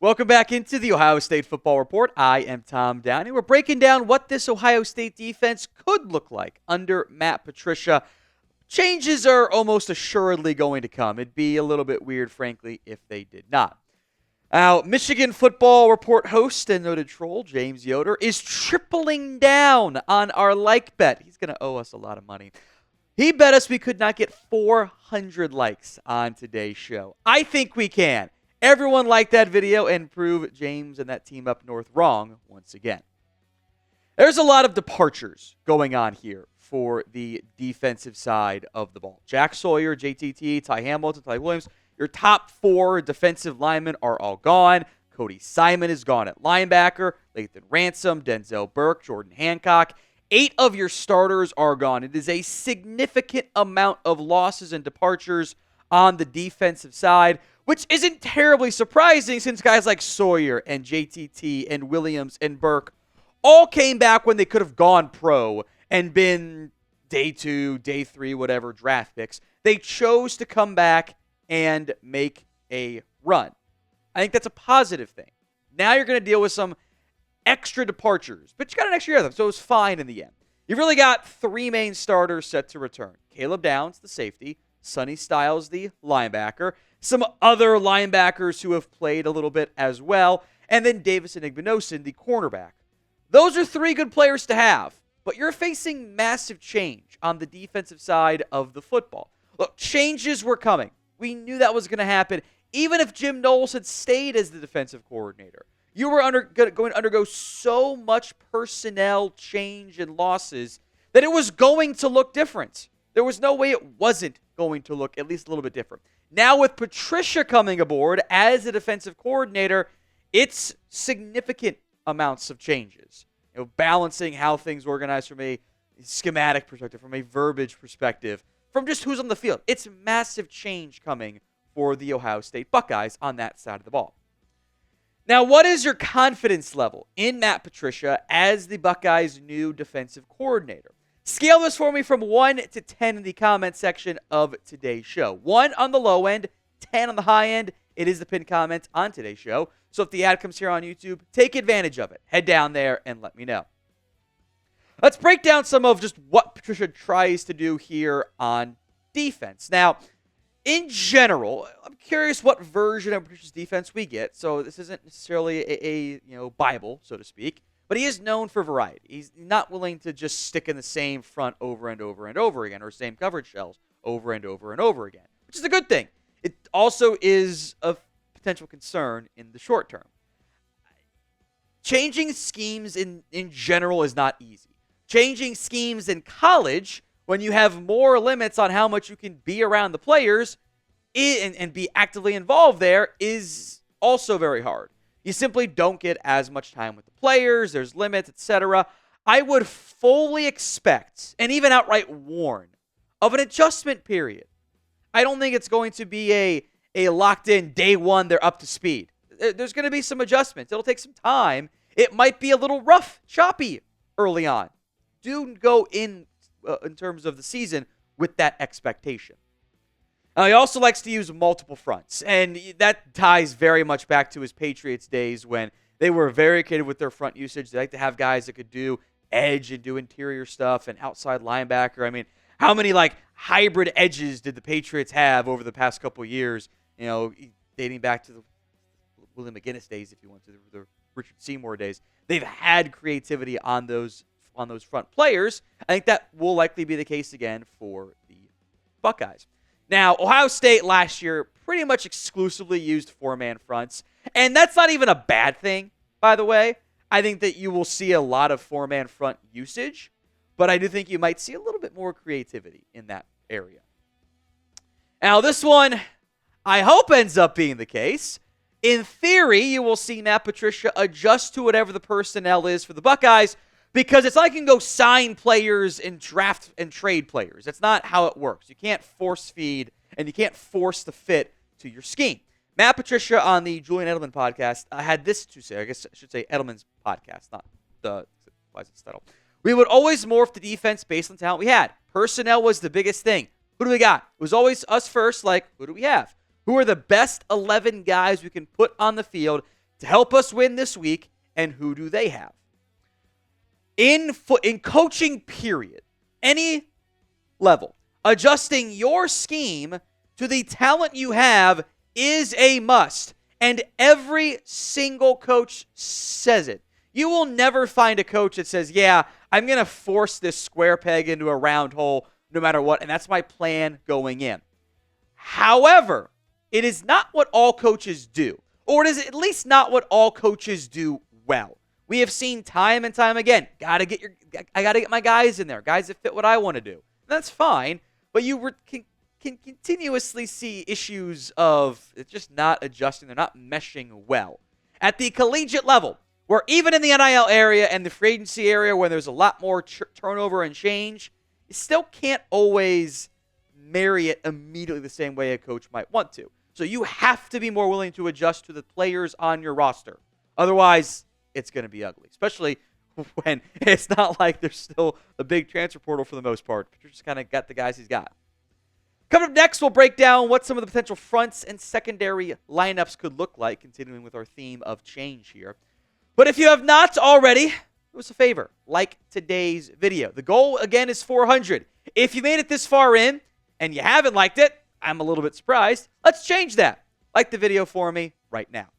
Welcome back into the Ohio State Football Report. I am Tom Downey. We're breaking down what this Ohio State defense could look like under Matt Patricia. Changes are almost assuredly going to come. It'd be a little bit weird, frankly, if they did not. Now, Michigan Football Report host and noted troll James Yoder is tripling down on our like bet. He's going to owe us a lot of money. He bet us we could not get 400 likes on today's show. I think we can. Everyone like that video and prove James and that team up north wrong once again. There's a lot of departures going on here for the defensive side of the ball. Jack Sawyer, JTT, Ty Hamilton, Tyleik Williams. Your top four defensive linemen are all gone. Cody Simon is gone at linebacker. Lathan Ransom, Denzel Burke, Jordan Hancock. 8 of your starters are gone. It is a significant amount of losses and departures on the defensive side, which isn't terribly surprising since guys like Sawyer and JTT and Williams and Burke all came back when they could have gone pro and been day 2, day 3, whatever, draft picks. They chose to come back and make a run. I think that's a positive thing. Now you're going to deal with some extra departures, but you got an extra year of them, so it was fine in the end. You've really got 3 main starters set to return. Caleb Downs, the safety. Sonny Styles, the linebacker. Some other linebackers who have played a little bit as well. And then Davison Igbinosun, the cornerback. Those are 3 good players to have, but you're facing massive change on the defensive side of the football. Look, changes were coming. We knew that was going to happen. Even if Jim Knowles had stayed as the defensive coordinator, you were going to undergo so much personnel change and losses that it was going to look different. There was no way it wasn't going to look at least a little bit different. Now with Patricia coming aboard as a defensive coordinator, it's significant amounts of changes. Balancing how things organize from a schematic perspective, from a verbiage perspective, from just who's on the field. It's massive change coming for the Ohio State Buckeyes on that side of the ball. Now, what is your confidence level in Matt Patricia as the Buckeyes' new defensive coordinator? Scale this for me from 1 to 10 in the comment section of today's show. 1 on the low end, 10 on the high end. It is the pinned comment on today's show. So if the ad comes here on YouTube, take advantage of it. Head down there and let me know. Let's break down some of just what Patricia tries to do here on defense. Now, in general, I'm curious what version of Patricia's defense we get. So this isn't necessarily a Bible, so to speak. But he is known for variety. He's not willing to just stick in the same front over and over and over again, or same coverage shells over and over and over again, which is a good thing. It also is of potential concern in the short term. Changing schemes in general is not easy. Changing schemes in college, when you have more limits on how much you can be around the players and be actively involved there, is also very hard. You simply don't get as much time with the players. There's limits, etc. I would fully expect, and even outright warn, of an adjustment period. I don't think it's going to be a locked-in day 1, they're up to speed. There's going to be some adjustments. It'll take some time. It might be a little rough, choppy early on. Do go in terms of the season with that expectation. He also likes to use multiple fronts, and that ties very much back to his Patriots days when they were very creative with their front usage. They like to have guys that could do edge and do interior stuff and outside linebacker. I mean, how many hybrid edges did the Patriots have over the past couple of years? Dating back to the William McGinnis days, if you want to, the Richard Seymour days. They've had creativity on those front players. I think that will likely be the case again for the Buckeyes. Now, Ohio State last year pretty much exclusively used 4-man fronts, and that's not even a bad thing, by the way. I think that you will see a lot of 4-man front usage, but I do think you might see a little bit more creativity in that area. Now, this one, I hope ends up being the case. In theory, you will see Matt Patricia adjust to whatever the personnel is for the Buckeyes, because it's not like you can go sign players and draft and trade players. That's not how it works. You can't force feed, and you can't force the fit to your scheme. Matt Patricia on the Julian Edelman podcast had this to say. I guess I should say Edelman's podcast, not the Settle. We would always morph the defense based on talent we had. Personnel was the biggest thing. Who do we got? It was always us first, who do we have? Who are the best 11 guys we can put on the field to help us win this week, and who do they have? In coaching, period, any level, adjusting your scheme to the talent you have is a must. And every single coach says it. You will never find a coach that says, yeah, I'm going to force this square peg into a round hole no matter what, and that's my plan going in. However, it is not what all coaches do, or it is at least not what all coaches do well. We have seen time and time again, I got to get my guys in there, guys that fit what I want to do. And that's fine, but you can continuously see issues of just not adjusting. They're not meshing well. At the collegiate level, where even in the NIL area and the free agency area where there's a lot more turnover and change, you still can't always marry it immediately the same way a coach might want to. So you have to be more willing to adjust to the players on your roster. Otherwise, it's going to be ugly, especially when it's not like there's still a big transfer portal for the most part. Patricia's kind of got the guys he's got. Coming up next, we'll break down what some of the potential fronts and secondary lineups could look like, continuing with our theme of change here. But if you have not already, do us a favor, like today's video. The goal, again, is 400. If you made it this far in and you haven't liked it, I'm a little bit surprised. Let's change that. Like the video for me right now.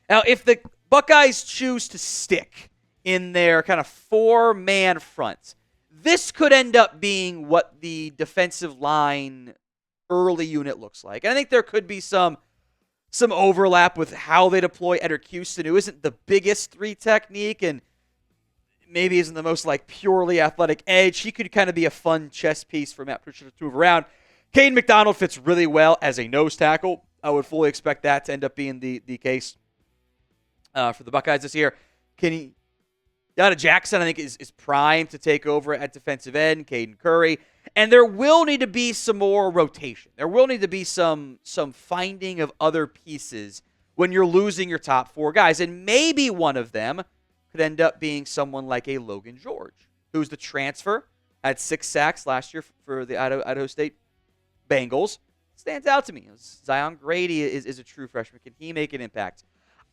Now, if the Buckeyes choose to stick in their kind of four-man front, this could end up being what the defensive line early unit looks like. And I think there could be some overlap with how they deploy Edric Houston, who isn't the biggest three technique and maybe isn't the most like purely athletic edge. He could kind of be a fun chess piece for Matt Patricia to move around. Caden McDonald fits really well as a nose tackle. I would fully expect that to end up being the case for the Buckeyes this year. Yada Jackson, I think, is primed to take over at defensive end. Caden Curry. And there will need to be some more rotation. There will need to be some finding of other pieces when you're losing your top four guys. And maybe one of them could end up being someone like a Logan George, who's the transfer, had 6 sacks last year for the Idaho State Bengals. Stands out to me. Zion Grady is a true freshman. Can he make an impact?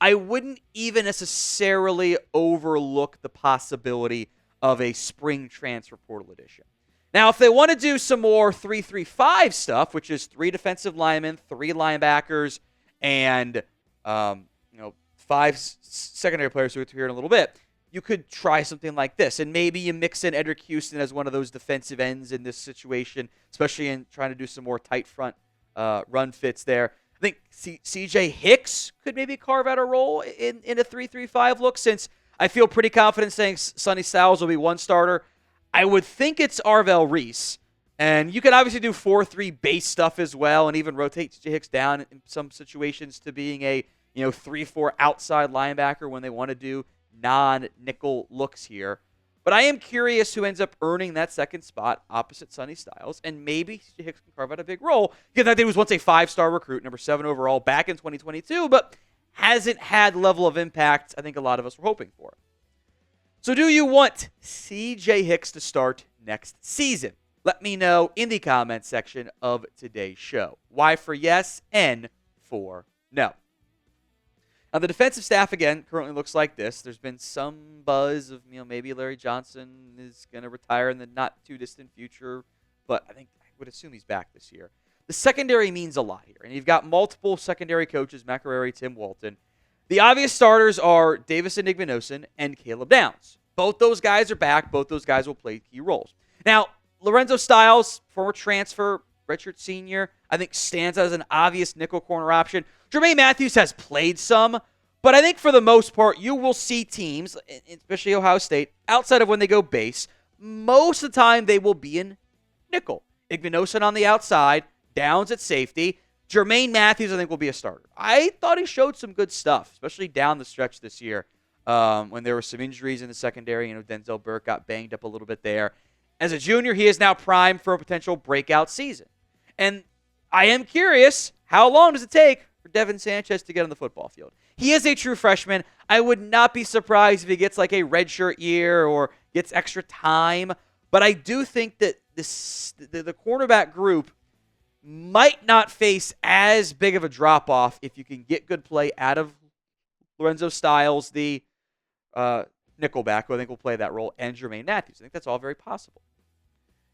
I wouldn't even necessarily overlook the possibility of a spring transfer portal edition. Now, if they want to do some more 3-3-5 stuff, which is 3 defensive linemen, 3 linebackers, and 5 secondary players who we'll get to here in a little bit, you could try something like this. And maybe you mix in Edric Houston as one of those defensive ends in this situation, especially in trying to do some more tight front run fits there. I think CJ Hicks could maybe carve out a role in a 3-3-5 look, since I feel pretty confident saying Sonny Styles will be one starter. I would think it's Arvell Reese. And you could obviously do 4-3 base stuff as well, and even rotate CJ Hicks down in some situations to being a 3-4 outside linebacker when they want to do non-nickel looks here. But I am curious who ends up earning that second spot opposite Sonny Styles, and maybe CJ Hicks can carve out a big role. Because I think he was once a 5-star recruit, number 7 overall, back in 2022, but hasn't had the level of impact I think a lot of us were hoping for. So do you want CJ Hicks to start next season? Let me know in the comments section of today's show. Y for yes, N for no. Now, the defensive staff, again, currently looks like this. There's been some buzz of, maybe Larry Johnson is going to retire in the not-too-distant future, but I would assume he's back this year. The secondary means a lot here, and you've got multiple secondary coaches, McElroy, Tim Walton. The obvious starters are Davison Igbinosun and Caleb Downs. Both those guys are back. Both those guys will play key roles. Now, Lorenzo Styles, former transfer, redshirt senior, I think stands out as an obvious nickel corner option. Jermaine Matthews has played some, but I think for the most part, you will see teams, especially Ohio State, outside of when they go base, most of the time they will be in nickel. Igbinosun on the outside, Downs at safety. Jermaine Matthews, I think, will be a starter. I thought he showed some good stuff, especially down the stretch this year when there were some injuries in the secondary. Denzel Burke got banged up a little bit there. As a junior, he is now primed for a potential breakout season. And I am curious, how long does it take for Devin Sanchez to get on the football field? He is a true freshman. I would not be surprised if he gets like a redshirt year or gets extra time. But I do think that the cornerback group might not face as big of a drop-off if you can get good play out of Lorenzo Styles, the nickelback, who I think will play that role, and Jermaine Matthews. I think that's all very possible.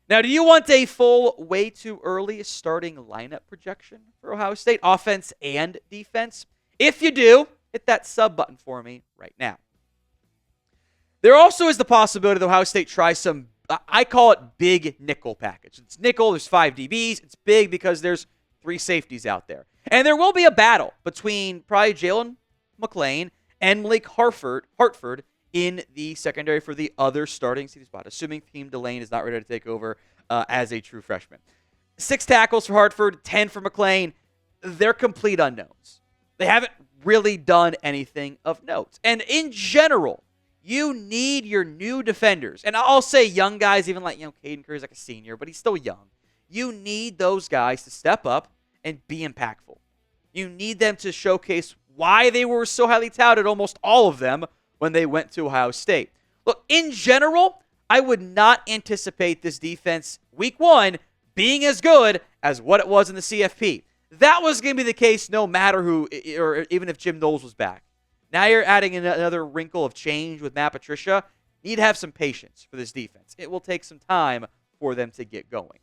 Now, do you want a full, way too early starting lineup projection for Ohio State, offense and defense? If you do, hit that sub button for me right now. There also is the possibility that Ohio State tries some, I call it big nickel package. It's nickel, there's 5 DBs. It's big because there's 3 safeties out there. And there will be a battle between probably Jalen McLean and Malik Hartford in the secondary for the other starting safety spot, assuming Team Delane is not ready to take over as a true freshman. 6 tackles for Hartford, 10 for McLean. They're complete unknowns. They haven't really done anything of note. And in general, you need your new defenders. And I'll say young guys, even like, Caden Curry's like a senior, but he's still young. You need those guys to step up and be impactful. You need them to showcase why they were so highly touted, almost all of them, when they went to Ohio State. Look, in general, I would not anticipate this defense week 1 being as good as what it was in the CFP. That was going to be the case no matter who, or even if Jim Knowles was back. Now you're adding another wrinkle of change with Matt Patricia. You need to have some patience for this defense. It will take some time for them to get going.